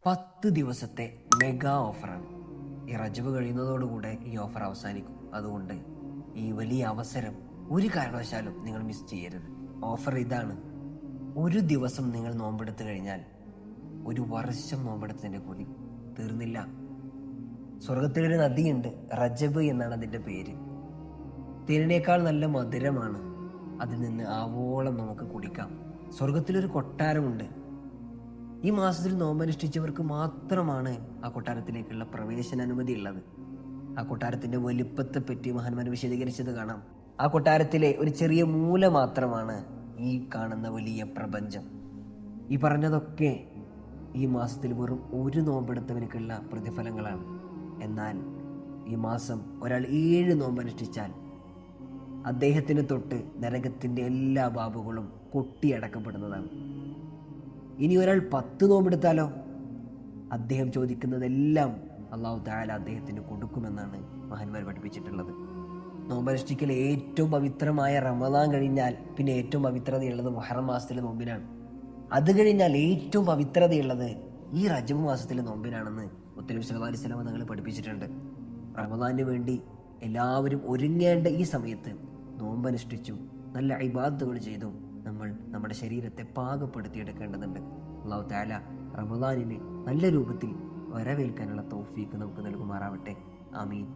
10 ദിവസത്തെ മെഗാ ഓഫറാണ്. ഈ റജബ് കഴിയുന്നതോടുകൂടെ ഈ ഓഫർ അവസാനിക്കും. അതുകൊണ്ട് ഈ വലിയ അവസരം ഒരു കാരണവശാലും നിങ്ങൾ മിസ് ചെയ്യരുത്. ഓഫർ ഇതാണ്: ഒരു ദിവസം നിങ്ങൾ നോമ്പെടുത്തു കഴിഞ്ഞാൽ ഒരു വർഷം നോമ്പെടുത്തതിൻ്റെ കൂലി തീർന്നില്ല. സ്വർഗത്തിലൊരു നദിയുണ്ട്, റജബ് എന്നാണ് അതിൻ്റെ പേര്. തേനിനേക്കാൾ നല്ല മധുരമാണ്. അതിൽ നിന്ന് ആവോളം നമുക്ക് കുടിക്കാം. സ്വർഗത്തിലൊരു കൊട്ടാരമുണ്ട്. ഈ മാസത്തിൽ നോമ്പനുഷ്ഠിച്ചവർക്ക് മാത്രമാണ് ആ കൊട്ടാരത്തിലേക്കുള്ള പ്രവേശനാനുമതി ഉള്ളത്. ആ കൊട്ടാരത്തിന്റെ വലിപ്പത്തെപ്പറ്റി മഹാന്മാർ വിശദീകരിച്ചത് കാണാം. ആ കൊട്ടാരത്തിലെ ഒരു ചെറിയ മൂല മാത്രമാണ് ഈ കാണുന്ന വലിയ പ്രപഞ്ചം. ഈ പറഞ്ഞതൊക്കെ ഈ മാസത്തിൽ വെറും ഒരു നോമ്പെടുത്തവനക്കുള്ള പ്രതിഫലങ്ങളാണ്. എന്നാൽ ഈ മാസം ഒരാൾ 7 നോമ്പനുഷ്ഠിച്ചാൽ അദ്ദേഹത്തിന് തൊട്ട് നരകത്തിന്റെ എല്ലാ ബാബുകളും കൊട്ടിയടക്കപ്പെടുന്നതാണ്. ഇനി ഒരാൾ 10 നോമ്പെടുത്താലോ അദ്ദേഹം ചോദിക്കുന്നതെല്ലാം അള്ളാഹു തആല അദ്ദേഹത്തിന് കൊടുക്കുമെന്നാണ് മഹാന്മാർ പഠിപ്പിച്ചിട്ടുള്ളത്. നോമ്പനുഷ്ഠിക്കൽ ഏറ്റവും പവിത്രമായ റമദാൻ കഴിഞ്ഞാൽ പിന്നെ ഏറ്റവും പവിത്രതയുള്ളത് മുഹറം മാസത്തിലെ നോമ്പിനാണ്. അത് കഴിഞ്ഞാൽ ഏറ്റവും പവിത്രതയുള്ളത് ഈ റജബ് മാസത്തിലെ നോമ്പിനാണെന്ന് മുത്തനബി സല്ലല്ലാഹു അലൈഹി വസല്ലം തങ്ങൾ പഠിപ്പിച്ചിട്ടുണ്ട്. റമദാനിന് വേണ്ടി എല്ലാവരും ഒരുങ്ങേണ്ട ഈ സമയത്ത് നോമ്പനുഷ്ഠിച്ചു നല്ല ഇബാദത്തുകൾ ചെയ്തു നമ്മൾ നമ്മുടെ ശരീരത്തെ പാകപ്പെടുത്തിയെടുക്കേണ്ടതുണ്ട്. അല്ലാഹു തആല റമദാനിനെ നല്ല രൂപത്തിൽ വരവേൽക്കാനുള്ള തൗഫീഖ് നമുക്ക് നൽകുമാറാവട്ടെ. ആമീൻ.